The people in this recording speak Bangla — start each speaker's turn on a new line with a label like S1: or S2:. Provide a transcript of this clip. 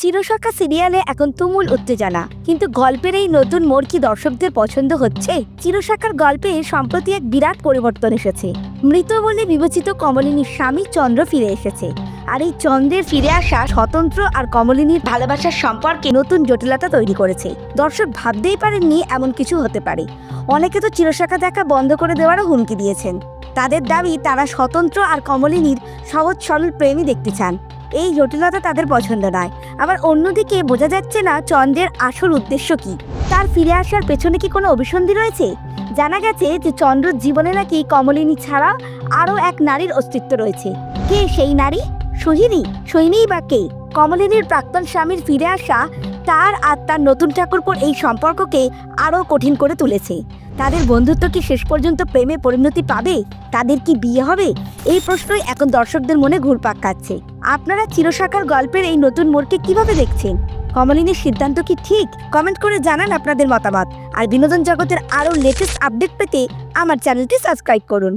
S1: চিরসখা সিরিয়ালে এখন তুমুল উত্তেজনা, কিন্তু গল্পের এই নতুন মোড় কি দর্শকদের পছন্দ হচ্ছে? চিরসখার গল্পে সম্প্রতি এক বিরাট পরিবর্তন এসেছে। মৃত বলে বিবেচিত কমলিনীর স্বামী চন্দ্র ফিরে এসেছে, আর এই চন্দ্রের ফিরে আসা স্বতন্ত্র আর কমলিনীর ভালোবাসার সম্পর্কে নতুন জটিলতা তৈরি করেছে। দর্শক ভাবতেই পারেননি এমন কিছু হতে পারে। অনেকে তো চিরসখা দেখা বন্ধ করে দেওয়ারও হুমকি দিয়েছেন। তাদের দাবি তারা স্বতন্ত্র আর কমলিনীর সহজ সরল প্রেমই দেখতে চান। এই জটিলতা তাদের পছন্দ নয়। আবার অন্যদিকে বোঝা যাচ্ছে না চন্দ্রের আসল উদ্দেশ্য কি। তার ফিরে আসার পেছনে কি কোনো অভিসন্ধি রয়েছে? জানা গেছে যে চন্দ্রর জীবনে নাকি কমলিনী ছাড়া আরও এক নারীর অস্তিত্ব রয়েছে। কে সেই নারী? সোহিনীই বা কে? কমলিনীর প্রাক্তন স্বামীর ফিরে আসা তার আর তার নতুন ঠাকুরপোর এই সম্পর্ককে আরও কঠিন করে তুলেছে। তাদের বন্ধুত্ব কি শেষ পর্যন্ত প্রেমে পরিণতি পাবে? তাদের কি বিয়ে হবে? এই প্রশ্নই এখন দর্শকদের মনে ঘুরপাক খাচ্ছে। আপনারা চিরসখার গল্পের এই নতুন মোড়কে কিভাবে দেখছেন? কমলিনীর সিদ্ধান্ত কি ঠিক? কমেন্ট করে জানান আপনাদের মতামত। আর বিনোদন জগতের আরও লেটেস্ট আপডেট পেতে আমার চ্যানেলটি সাবস্ক্রাইব করুন।